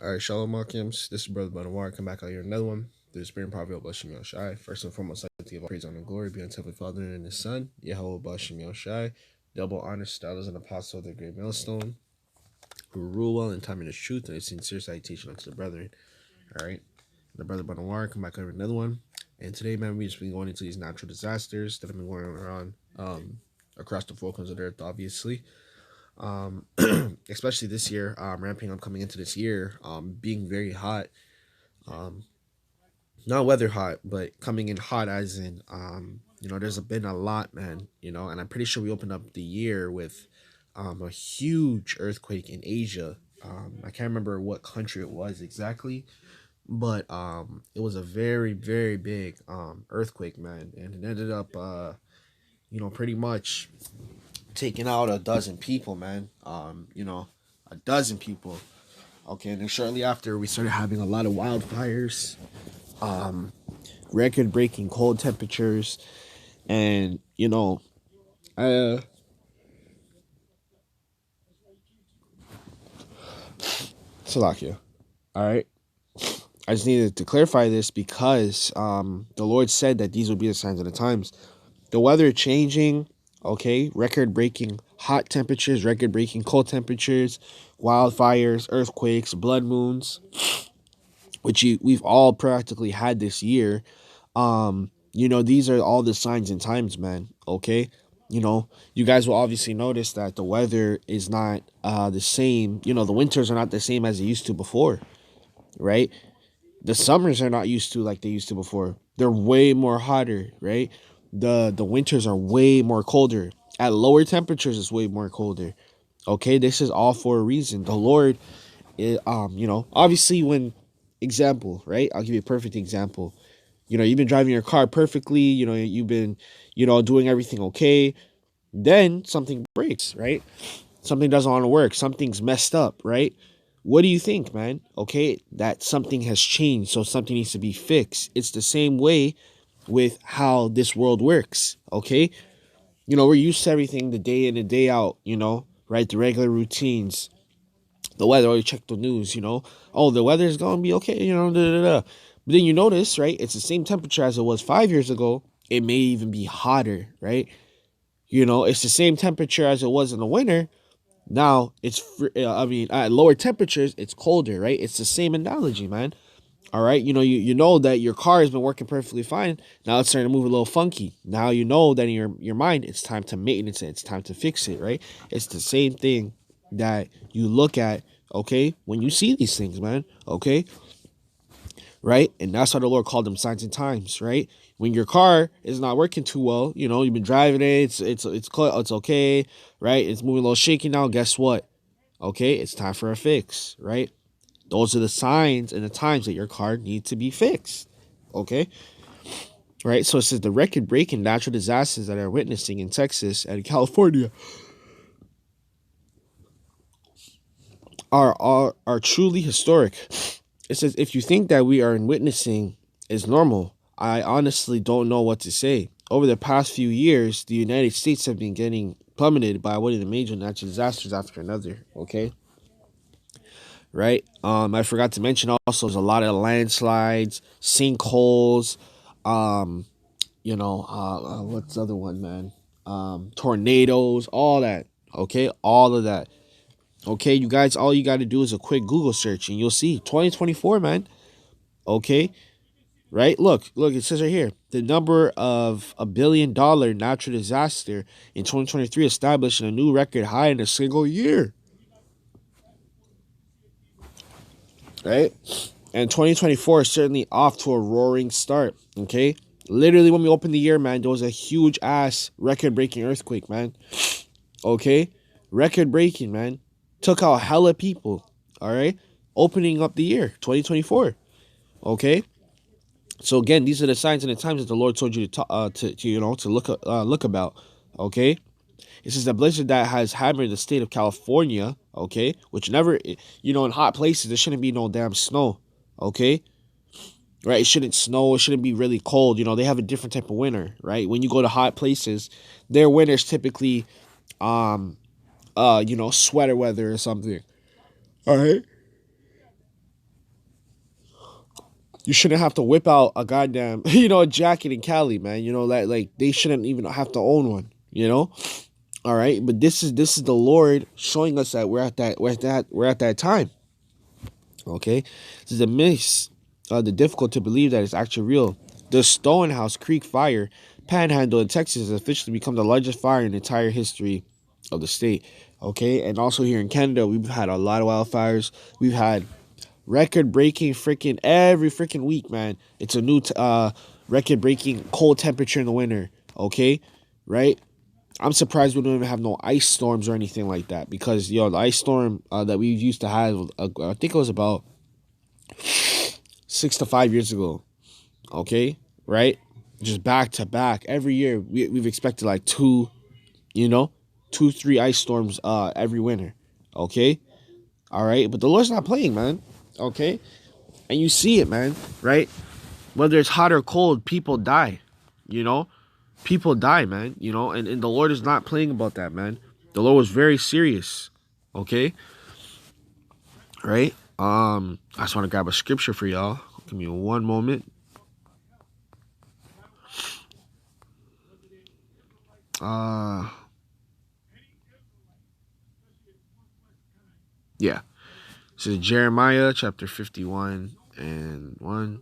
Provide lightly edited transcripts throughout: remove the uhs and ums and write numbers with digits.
All right, Shalom Malkims. This is Brother Barak. Come back out here another one. Through the Spirit and Power of Bashim Shai. First and foremost, I give all praise, honor, and glory be unto the Father and His Son, Yahawah Bashim Shai. Double honor, stylers, and apostle of the great millstone, who rule well in time and in truth, and a sincere citation unto the brethren. All right, the Brother Barak. Come back out here another one. And today, man, we just been going into these natural disasters that have been going around across the four corners of the earth, obviously. Especially this year, ramping up coming into this year, being very hot, not weather hot, but coming in hot as in, there's been a lot, man, and I'm pretty sure we opened up the year with, a huge earthquake in Asia. I can't remember what country it was exactly, but, it was a very, very big, earthquake, man, and it ended up, pretty much taking out a dozen people, man. A dozen people. Okay, and then shortly after, we started having a lot of wildfires, record-breaking cold temperatures, and uh, Salakia. All right, I just needed to clarify this because the Lord said that these would be the signs of the times. The weather changing, okay, record-breaking hot temperatures, record-breaking cold temperatures, wildfires, earthquakes, blood moons, which we've all practically had this year. These are all the signs and times, man, okay? You guys will obviously notice that the weather is not the same. The winters are not the same as they used to before, right? The summers are not used to like they used to before. They're way more hotter, right? The winters are way more colder. At lower temperatures, it's way more colder. Okay, this is all for a reason. The Lord, obviously when, example, right? I'll give you a perfect example. You've been driving your car perfectly. You've been, doing everything okay. Then something breaks, right? Something doesn't want to work. Something's messed up, right? What do you think, man? Okay, that something has changed, so something needs to be fixed. It's the same way with how this world works, okay? We're used to everything the day in and day out, right? The regular routines, the weather, or you check the news, oh, the weather is going to be okay, da, da, da. But then you notice, right? It's the same temperature as it was 5 years ago. It may even be hotter, right? It's the same temperature as it was in the winter. Now at lower temperatures, it's colder, right? It's the same analogy, man. All right, you know that your car has been working perfectly fine. Now it's starting to move a little funky. Now you know that in your mind, it's time to maintenance it. It's time to fix it, right? It's the same thing that you look at, okay, when you see these things, man, okay, right? And that's why the Lord called them signs and times, right? When your car is not working too well, you've been driving it, it's okay, right? It's moving a little shaky now. Guess what? Okay, it's time for a fix, right? Those are the signs and the times that your car needs to be fixed. Okay? Right? So it says the record-breaking natural disasters that are witnessing in Texas and California are truly historic. It says if you think that we are witnessing is normal, I honestly don't know what to say. Over the past few years, the United States have been getting plummeted by one of the major natural disasters after another. Okay? Right? I forgot to mention also there's a lot of landslides, sinkholes, what's the other one, man? Tornadoes, all that. Okay, all of that. Okay, you guys, all you got to do is a quick Google search and you'll see 2024, man. Okay, right? Look, it says right here the number of $1 billion natural disaster in 2023 established a new record high in a single year. Right? And 2024 is certainly off to a roaring start. Okay. Literally, when we opened the year, man, there was a huge ass record breaking earthquake, man. Okay. Record breaking, man. Took out hella people. All right. Opening up the year, 2024. Okay. So again, these are the signs and the times that the Lord told you to look about. Okay. This is a blizzard that has hammered the state of California. Okay. Which never, in hot places, there shouldn't be no damn snow. Okay. Right, it shouldn't snow. It shouldn't be really cold. They have a different type of winter, right? When you go to hot places, their winters typically, sweater weather or something. All right. You shouldn't have to whip out a goddamn, you know, a jacket in Cali, man. You know, like they shouldn't even have to own one, you know? All right, but this is the Lord showing us that we're at that time. Okay, this is a miss. The difficult to believe that it's actually real. The Stonehouse Creek fire, Panhandle in Texas, has officially become the largest fire in the entire history of the state. Okay, and also here in Canada, we've had a lot of wildfires. We've had record-breaking freaking every freaking week, man. It's a new record-breaking cold temperature in the winter. Okay, right? I'm surprised we don't even have no ice storms or anything like that because the ice storm that we used to have, I think it was about 6 to 5 years ago. Okay, right? Just back to back every year. We've expected like you know, 2, 3 ice storms every winter. Okay, all right, but the Lord's not playing, man. Okay, and you see it, man. Right? Whether it's hot or cold, people die. You know, people die, man. You know, and the Lord is not playing about that, man. The Lord was very serious. Okay, right? I just want to grab a scripture for y'all. Give me one moment. Yeah. This is Jeremiah chapter 51 and 1.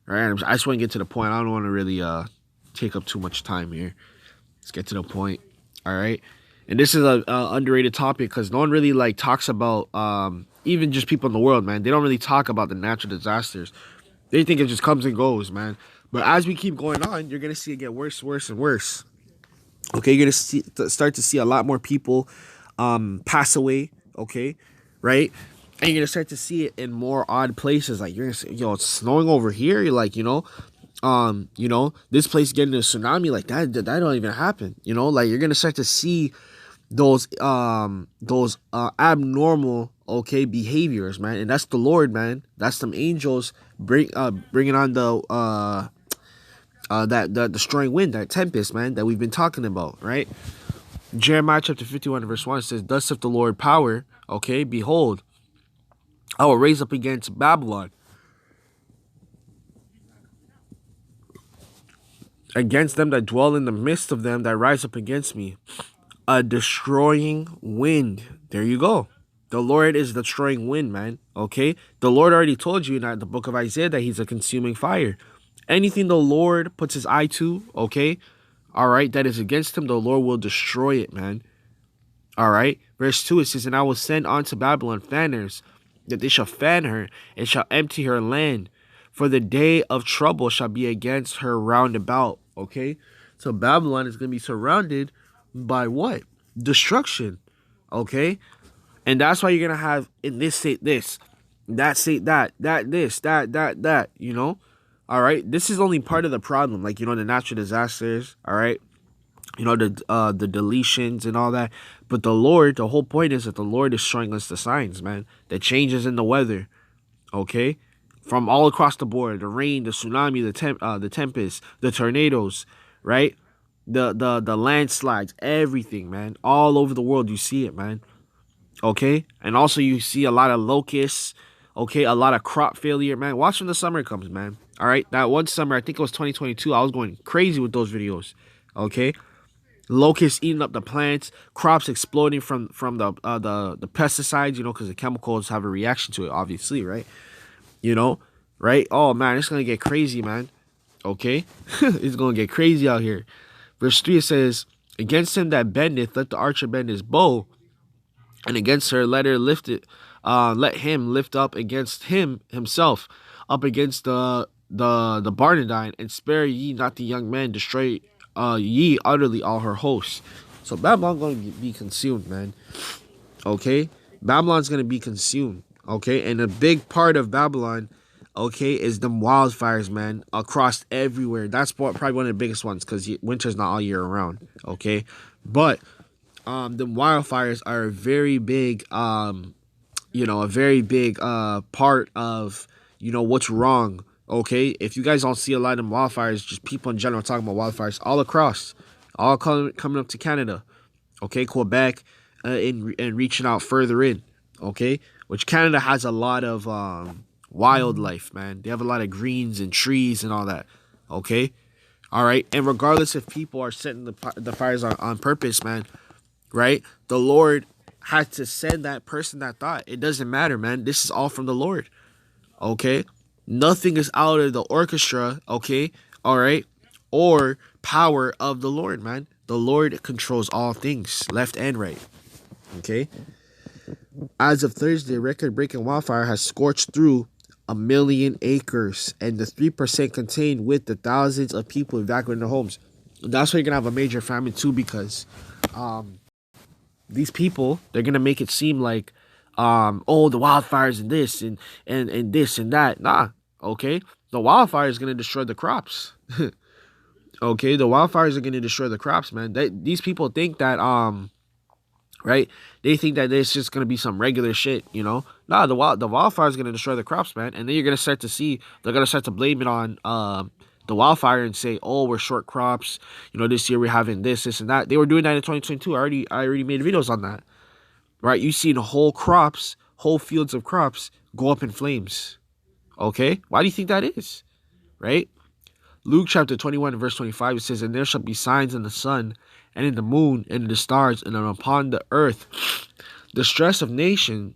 All right, I just want to get to the point. I don't want to really take up too much time here. Let's get to the point. All right. And this is a underrated topic because no one really like talks about even just people in the world, man. They don't really talk about the natural disasters. They think it just comes and goes, man. But as we keep going on, you're gonna see it get worse, worse, and worse. Okay, you're gonna start to see a lot more people pass away. Okay, right? And you're gonna start to see it in more odd places. Like you're gonna say, yo, it's snowing over here. You're like, this place getting a tsunami like that don't even happen. You know, like you're gonna start to see those abnormal behaviors, man. And that's the Lord, man. That's some angels bringing on that destroying wind, that tempest, man, that we've been talking about, right? Jeremiah chapter 51 verse 1 says, "Thus saith the Lord power, behold, I will raise up against Babylon, against them that dwell in the midst of them that rise up against me, a destroying wind." There you go. The Lord is the destroying wind, man. Okay? The Lord already told you in the book of Isaiah that he's a consuming fire. Anything the Lord puts his eye to, all right, that is against him, the Lord will destroy it, man. All right? Verse 2, it says, "And I will send unto Babylon fanners, that they shall fan her, and shall empty her land. For the day of trouble shall be against her round about." Okay? So Babylon is going to be surrounded by what? Destruction. Okay? And that's why you're going to have in this state this, that state that this, that, you know? All right? This is only part of the problem. Like, the natural disasters, all right? The deletions and all that. But the Lord, the whole point is that the Lord is showing us the signs, man. The changes in the weather, okay? From all across the board. The rain, the tsunami, the tempest, the tornadoes, right? The landslides, everything, man. All over the world, you see it, man. Okay? And also you see a lot of locusts, okay? A lot of crop failure, man. Watch when the summer comes, man. All right? That one summer, I think it was 2022, I was going crazy with those videos, okay? Locusts eating up the plants, crops exploding from the pesticides, because the chemicals have a reaction to it, obviously, right? Right? Oh, man, it's going to get crazy, man. Okay? It's going to get crazy out here. Verse 3, it says, "Against him that bendeth, let the archer bend his bow, and against her let him lift up against himself, up against the Barnadine, and spare ye not the young man, destroy ye utterly all her hosts." So Babylon's going to be consumed, man. Okay? Babylon's going to be consumed. Okay? And a big part of Babylon, is them wildfires, man, across everywhere. That's probably one of the biggest ones because winter's not all year around. Okay? But the wildfires are a very big, a very big part of, what's wrong. Okay, if you guys don't see a lot of them wildfires, just people in general talking about wildfires all across, all coming up to Canada, okay, Quebec, and reaching out further in, okay, which Canada has a lot of wildlife, man. They have a lot of greens and trees and all that. Okay? All right? And regardless if people are setting the fires on purpose, man, right? The Lord had to send that person that thought. It doesn't matter, man. This is all from the Lord. Okay? Nothing is out of the orchestra, okay? All right? Or power of the Lord, man. The Lord controls all things, left and right. Okay? As of Thursday, record-breaking wildfire has scorched through 1 million acres, and the 3% contained with the thousands of people evacuating their homes. That's why you're gonna have a major famine too, because these people, they're gonna make it seem like oh, the wildfires and this and this and that. Nah, okay, the wildfire is gonna destroy the crops. Okay, the wildfires are gonna destroy the crops, man. These people think that right, they think that it's just gonna be some regular shit, you know. Nah, the wildfire is gonna destroy the crops, man. And then you're gonna start to see, they're gonna start to blame it on the wildfire and say, oh, we're short crops, you know, this year we're having this and that. They were doing that in 2022. I already made videos on that. Right, you seen whole crops, whole fields of crops go up in flames. Okay, why do you think that is? Right, Luke chapter 21 verse 25, it says, and there shall be signs in the sun and in the moon and in the stars and upon the earth the stress of nations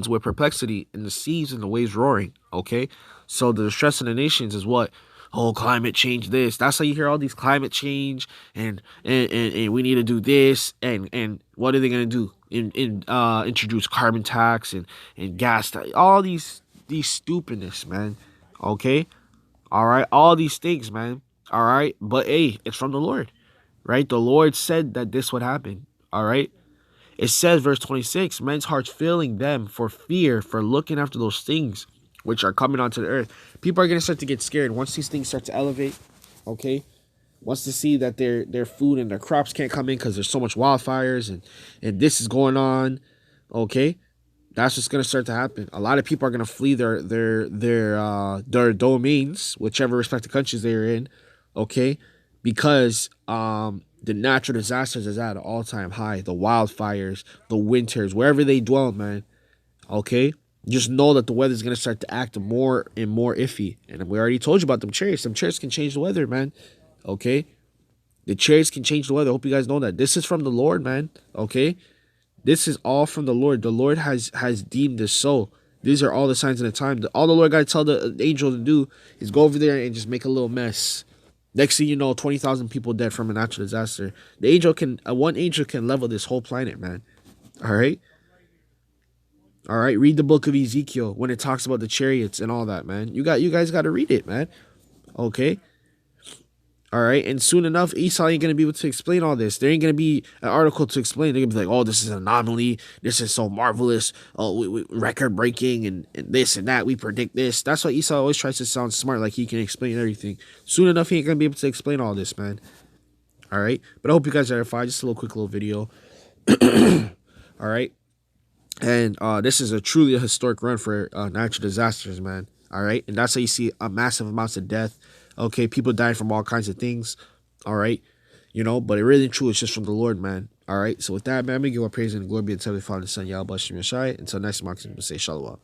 with perplexity, and the seas and the waves roaring. Okay, so the distress of the nations is what? Oh, climate change, this. That's how you hear all these climate change and we need to do this, and what are they gonna do? Introduce carbon tax and gas tax, all these stupidness, man. Okay, all right, all these things, man. All right, but hey, it's from the Lord, right? The Lord said that this would happen. All right. It says, verse 26, men's hearts failing them for fear, for looking after those things which are coming onto the earth. People are going to start to get scared once these things start to elevate, okay? Once to see that their food and their crops can't come in because there's so much wildfires and this is going on, okay? That's what's going to start to happen. A lot of people are going to flee their domains, whichever respective countries they're in, okay? Because the natural disasters is at an all-time high. The wildfires, the winters, wherever they dwell, man. Okay? Just know that the weather's going to start to act more and more iffy. And we already told you about them chariots. Some chariots can change the weather, man. Okay? The chariots can change the weather. I hope you guys know that. This is from the Lord, man. Okay? This is all from the Lord. The Lord has deemed this so. These are all the signs of the time. All the Lord got to tell the angel to do is go over there and just make a little mess. Next thing you know, 20,000 people dead from a natural disaster. The angel can, one angel can level this whole planet, man. All right? All right, read the book of Ezekiel when it talks about the chariots and all that, man. You guys got to read it, man. Okay? All right, and soon enough, Esau ain't going to be able to explain all this. There ain't going to be an article to explain. They're going to be like, oh, this is an anomaly. This is so marvelous. Oh, we record-breaking and this and that. We predict this. That's why Esau always tries to sound smart, like he can explain everything. Soon enough, he ain't going to be able to explain all this, man. All right, but I hope you guys are fine. Just a little quick little video. All right, and this is truly a historic run for natural disasters, man. All right, and that's how you see massive amounts of death. Okay, people dying from all kinds of things. All right, you know, but it really and truly is just from the Lord, man. All right, so with that, man, I'm gonna give our praise and glory be to the Father, the Son, Yahawashi. Until next time, I'm gonna say shalom.